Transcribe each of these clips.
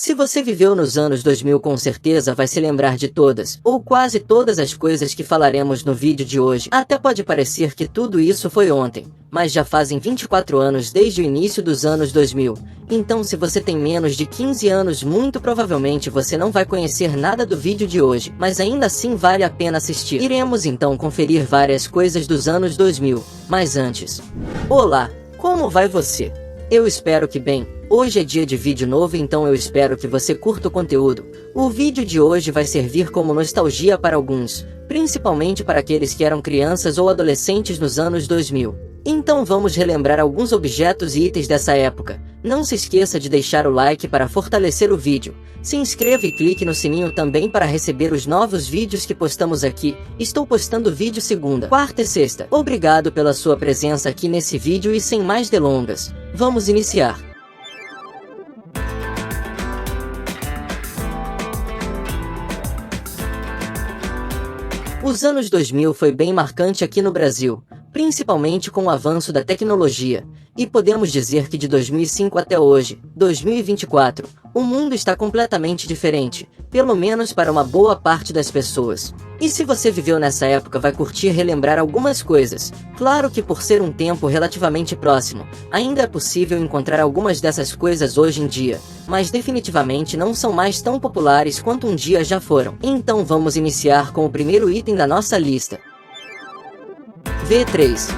Se você viveu nos anos 2000, com certeza vai se lembrar de todas, ou quase todas as coisas que falaremos no vídeo de hoje. Até pode parecer que tudo isso foi ontem, mas já fazem 24 anos desde o início dos anos 2000. Então, se você tem menos de 15 anos, muito provavelmente você não vai conhecer nada do vídeo de hoje, mas ainda assim vale a pena assistir. Iremos então conferir várias coisas dos anos 2000, mas antes... Olá, como vai você? Eu espero que bem. Hoje é dia de vídeo novo, então eu espero que você curta o conteúdo. O vídeo de hoje vai servir como nostalgia para alguns, principalmente para aqueles que eram crianças ou adolescentes nos anos 2000. Então vamos relembrar alguns objetos e itens dessa época. Não se esqueça de deixar o like para fortalecer o vídeo. Se inscreva e clique no sininho também para receber os novos vídeos que postamos aqui. Estou postando vídeo segunda, quarta e sexta. Obrigado pela sua presença aqui nesse vídeo e sem mais delongas, vamos iniciar. Os anos 2000 foi bem marcante aqui no Brasil, principalmente com o avanço da tecnologia, e podemos dizer que de 2005 até hoje, 2024, o mundo está completamente diferente, pelo menos para uma boa parte das pessoas. E se você viveu nessa época, vai curtir relembrar algumas coisas. Claro que por ser um tempo relativamente próximo, ainda é possível encontrar algumas dessas coisas hoje em dia, mas definitivamente não são mais tão populares quanto um dia já foram. Então vamos iniciar com o primeiro item da nossa lista. V3.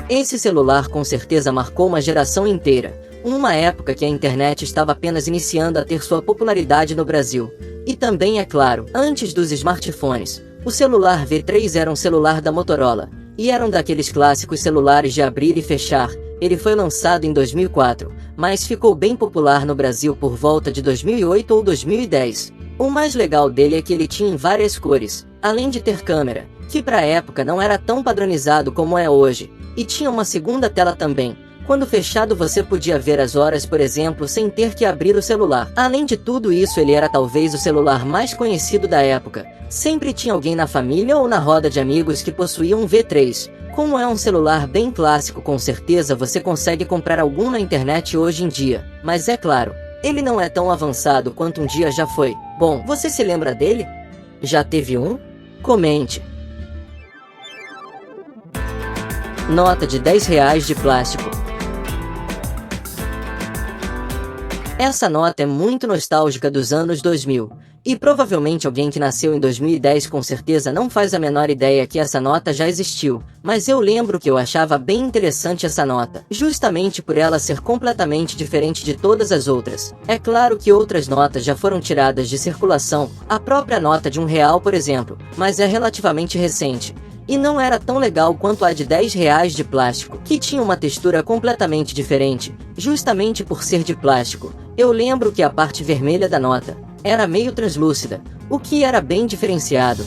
Esse celular com certeza marcou uma geração inteira, uma época que a internet estava apenas iniciando a ter sua popularidade no Brasil. E também, é claro, antes dos smartphones, o celular V3 era um celular da Motorola, e era um daqueles clássicos celulares de abrir e fechar. Ele foi lançado em 2004, mas ficou bem popular no Brasil por volta de 2008 ou 2010. O mais legal dele é que ele tinha em várias cores, além de ter câmera, que para a época não era tão padronizado como é hoje, e tinha uma segunda tela também. Quando fechado você podia ver as horas, por exemplo, sem ter que abrir o celular. Além de tudo isso, ele era talvez o celular mais conhecido da época. Sempre tinha alguém na família ou na roda de amigos que possuía um V3. Como é um celular bem clássico, com certeza você consegue comprar algum na internet hoje em dia. Mas é claro, ele não é tão avançado quanto um dia já foi. Bom, você se lembra dele? Já teve um? Comente. Nota de R$10 de plástico. Essa nota é muito nostálgica dos anos 2000, e provavelmente alguém que nasceu em 2010 com certeza não faz a menor ideia que essa nota já existiu, mas eu lembro que eu achava bem interessante essa nota, justamente por ela ser completamente diferente de todas as outras. É claro que outras notas já foram tiradas de circulação, a própria nota de R$1, por exemplo, mas é relativamente recente. E não era tão legal quanto a de R$10 de plástico, que tinha uma textura completamente diferente, justamente por ser de plástico. Eu lembro que a parte vermelha da nota era meio translúcida, o que era bem diferenciado.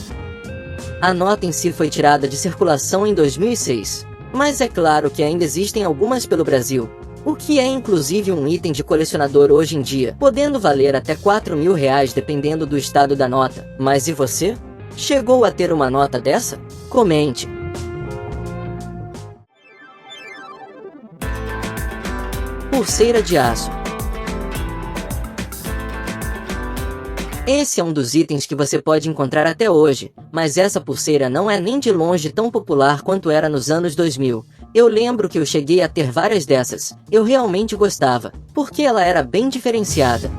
A nota em si foi tirada de circulação em 2006, mas é claro que ainda existem algumas pelo Brasil, o que é inclusive um item de colecionador hoje em dia, podendo valer até R$4.000 dependendo do estado da nota. Mas e você? Chegou a ter uma nota dessa? Comente. Pulseira de aço. Esse é um dos itens que você pode encontrar até hoje, mas essa pulseira não é nem de longe tão popular quanto era nos anos 2000. Eu lembro que eu cheguei a ter várias dessas. Eu realmente gostava, porque ela era bem diferenciada.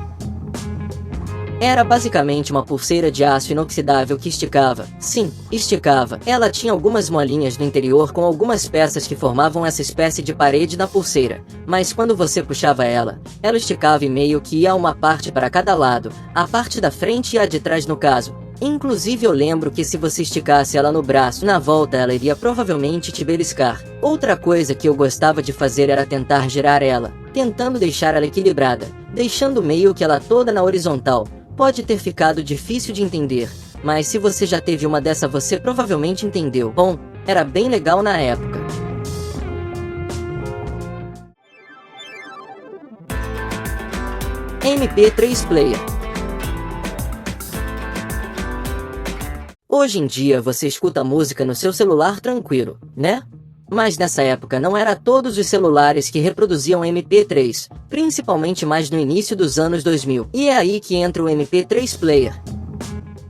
Era basicamente uma pulseira de aço inoxidável que esticava. Sim, esticava. Ela tinha algumas molinhas no interior com algumas peças que formavam essa espécie de parede na pulseira. Mas quando você puxava ela esticava e meio que ia uma parte para cada lado. A parte da frente e a de trás no caso. Inclusive eu lembro que se você esticasse ela no braço, na volta ela iria provavelmente te beliscar. Outra coisa que eu gostava de fazer era tentar girar ela, tentando deixar ela equilibrada, deixando meio que ela toda na horizontal. Pode ter ficado difícil de entender, mas se você já teve uma dessa você provavelmente entendeu. Bom, era bem legal na época. MP3 Player. Hoje em dia você escuta música no seu celular tranquilo, né? Mas nessa época não era todos os celulares que reproduziam MP3, principalmente mais no início dos anos 2000. E é aí que entra o MP3 Player.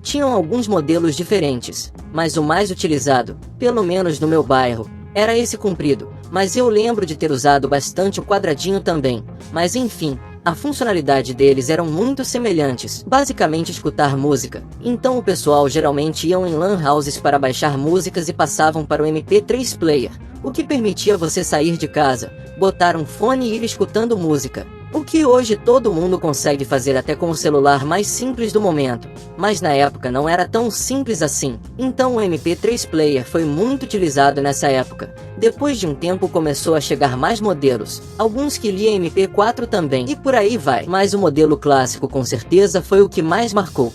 Tinham alguns modelos diferentes, mas o mais utilizado, pelo menos no meu bairro, era esse comprido, mas eu lembro de ter usado bastante o quadradinho também. Mas enfim, a funcionalidade deles eram muito semelhantes, basicamente escutar música. Então o pessoal geralmente iam em LAN houses para baixar músicas e passavam para o MP3 Player, o que permitia você sair de casa, botar um fone e ir escutando música. O que hoje todo mundo consegue fazer até com o celular mais simples do momento, mas na época não era tão simples assim. Então o MP3 Player foi muito utilizado nessa época. Depois de um tempo começou a chegar mais modelos, alguns que lia MP4 também, e por aí vai. Mas o modelo clássico com certeza foi o que mais marcou.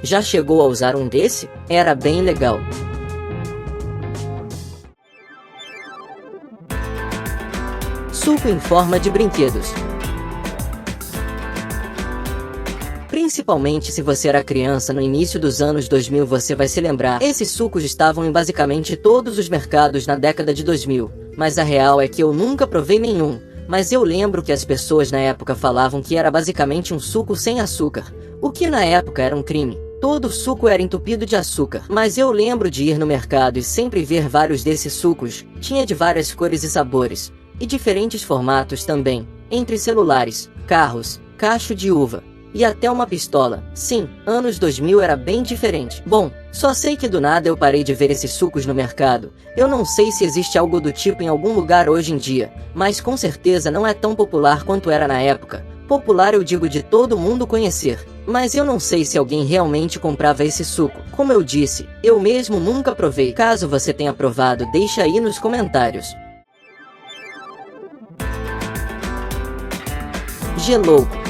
Já chegou a usar um desse? Era bem legal. Suco em forma de brinquedos. Principalmente se você era criança no início dos anos 2000, você vai se lembrar. Esses sucos estavam em basicamente todos os mercados na década de 2000, mas a real é que eu nunca provei nenhum. Mas eu lembro que as pessoas na época falavam que era basicamente um suco sem açúcar, o que na época era um crime. Todo suco era entupido de açúcar, mas eu lembro de ir no mercado e sempre ver vários desses sucos. Tinha de várias cores e sabores, e diferentes formatos também, entre celulares, carros, cacho de uva e até uma pistola. Sim, anos 2000 era bem diferente. Bom, só sei que do nada eu parei de ver esses sucos no mercado. Eu não sei se existe algo do tipo em algum lugar hoje em dia, mas com certeza não é tão popular quanto era na época. Popular eu digo de todo mundo conhecer, mas eu não sei se alguém realmente comprava esse suco. Como eu disse, eu mesmo nunca provei. Caso você tenha provado, deixa aí nos comentários. Gelouco.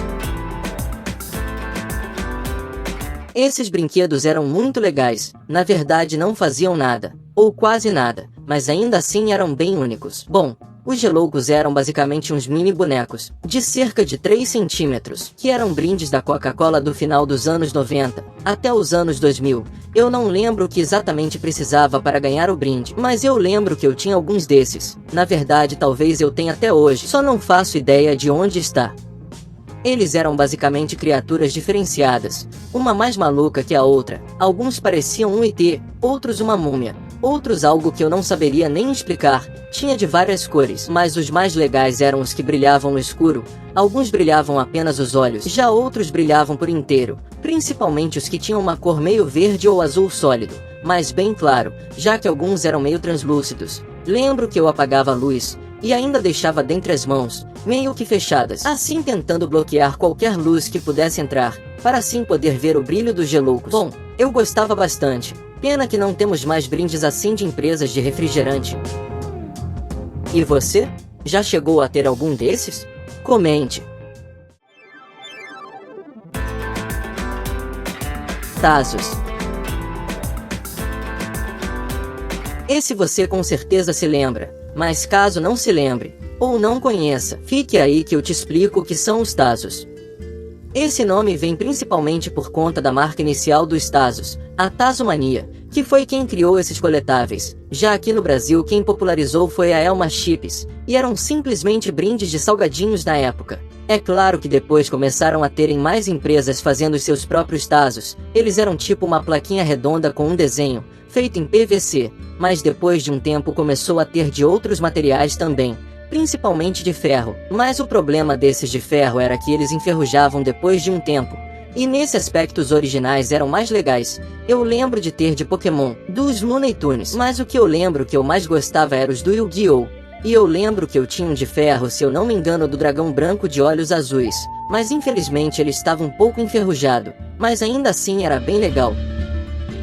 Esses brinquedos eram muito legais, na verdade não faziam nada, ou quase nada, mas ainda assim eram bem únicos. Bom, os geloucos eram basicamente uns mini bonecos, de cerca de 3 centímetros, que eram brindes da Coca-Cola do final dos anos 90, até os anos 2000. Eu não lembro o que exatamente precisava para ganhar o brinde, mas eu lembro que eu tinha alguns desses. Na verdade talvez eu tenha até hoje, só não faço ideia de onde está. Eles eram basicamente criaturas diferenciadas, uma mais maluca que a outra. Alguns pareciam um ET, outros uma múmia, outros algo que eu não saberia nem explicar. Tinha de várias cores, mas os mais legais eram os que brilhavam no escuro. Alguns brilhavam apenas os olhos, já outros brilhavam por inteiro, principalmente os que tinham uma cor meio verde ou azul sólido, mas bem claro, já que alguns eram meio translúcidos. Lembro que eu apagava a luz e ainda deixava dentre as mãos, meio que fechadas, assim tentando bloquear qualquer luz que pudesse entrar, para assim poder ver o brilho dos geloucos. Bom, eu gostava bastante, pena que não temos mais brindes assim de empresas de refrigerante. E você? Já chegou a ter algum desses? Comente. Tazos. Esse você com certeza se lembra, mas caso não se lembre, ou não conheça, fique aí que eu te explico o que são os Tazos. Esse nome vem principalmente por conta da marca inicial dos Tazos, a Tazomania, que foi quem criou esses coletáveis. Já aqui no Brasil quem popularizou foi a Elma Chips, e eram simplesmente brindes de salgadinhos na época. É claro que depois começaram a terem mais empresas fazendo os seus próprios Tazos. Eles eram tipo uma plaquinha redonda com um desenho, feito em PVC, mas depois de um tempo começou a ter de outros materiais também, principalmente de ferro. Mas o problema desses de ferro era que eles enferrujavam depois de um tempo, e nesse aspecto os originais eram mais legais. Eu lembro de ter de Pokémon, dos Looney Tunes, mas o que eu lembro que eu mais gostava era os do Yu-Gi-Oh! E eu lembro que eu tinha um de ferro, se eu não me engano, do dragão branco de olhos azuis, mas infelizmente ele estava um pouco enferrujado, mas ainda assim era bem legal.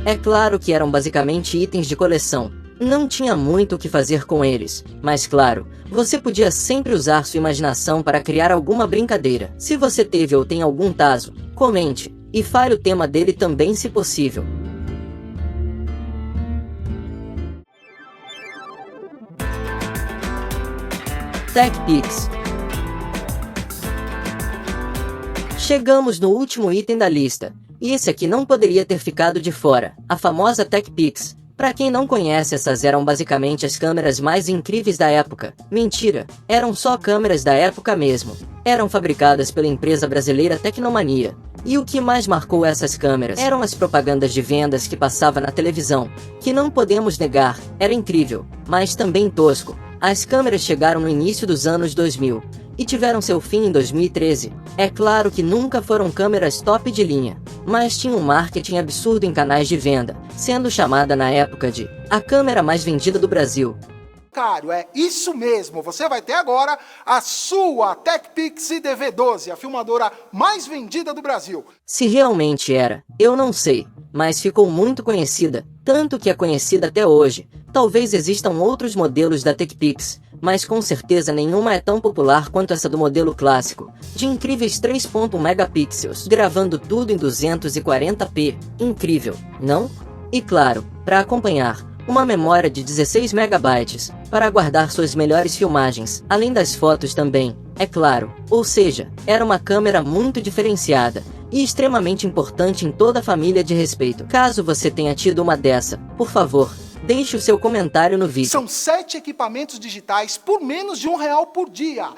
É claro que eram basicamente itens de coleção, não tinha muito o que fazer com eles, mas claro, você podia sempre usar sua imaginação para criar alguma brincadeira. Se você teve ou tem algum Tazo, comente, e fale o tema dele também se possível. TechPix. Chegamos no último item da lista, e esse aqui não poderia ter ficado de fora, a famosa TechPix, Pra quem não conhece, essas eram basicamente as câmeras mais incríveis da época. Mentira, eram só câmeras da época mesmo. Eram fabricadas pela empresa brasileira Tecnomania. E o que mais marcou essas câmeras eram as propagandas de vendas que passava na televisão, que não podemos negar, era incrível, mas também tosco. As câmeras chegaram no início dos anos 2000 e tiveram seu fim em 2013. É claro que nunca foram câmeras top de linha, mas tinham um marketing absurdo em canais de venda, sendo chamada na época de a câmera mais vendida do Brasil. É isso mesmo, você vai ter agora a sua TechPix DV12, a filmadora mais vendida do Brasil. Se realmente era, eu não sei, mas ficou muito conhecida, tanto que é conhecida até hoje. Talvez existam outros modelos da TechPix, mas com certeza nenhuma é tão popular quanto essa do modelo clássico, de incríveis 3.1 megapixels, gravando tudo em 240p, incrível, não? E claro, para acompanhar, uma memória de 16 megabytes, para guardar suas melhores filmagens, além das fotos também, é claro. Ou seja, era uma câmera muito diferenciada, e extremamente importante em toda a família de respeito. Caso você tenha tido uma dessa, por favor, deixe o seu comentário no vídeo. São 7 equipamentos digitais por menos de R$1 por dia.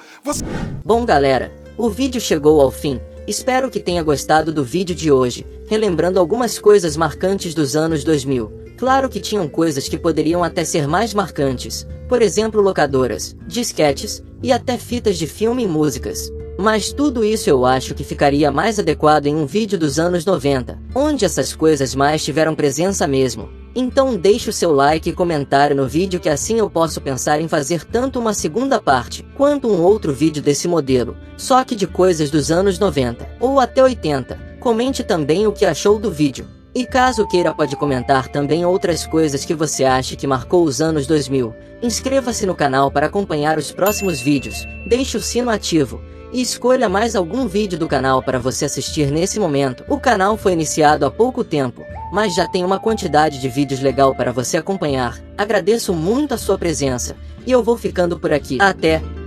Bom galera, o vídeo chegou ao fim. Espero que tenha gostado do vídeo de hoje, relembrando algumas coisas marcantes dos anos 2000. Claro que tinham coisas que poderiam até ser mais marcantes, por exemplo locadoras, disquetes, e até fitas de filme e músicas. Mas tudo isso eu acho que ficaria mais adequado em um vídeo dos anos 90, onde essas coisas mais tiveram presença mesmo. Então deixe o seu like e comentário no vídeo, que assim eu posso pensar em fazer tanto uma segunda parte, quanto um outro vídeo desse modelo, só que de coisas dos anos 90, ou até 80. Comente também o que achou do vídeo. E caso queira, pode comentar também outras coisas que você acha que marcou os anos 2000. Inscreva-se no canal para acompanhar os próximos vídeos, deixe o sino ativo, e escolha mais algum vídeo do canal para você assistir nesse momento. O canal foi iniciado há pouco tempo, mas já tem uma quantidade de vídeos legal para você acompanhar. Agradeço muito a sua presença, e eu vou ficando por aqui.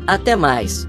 Até mais!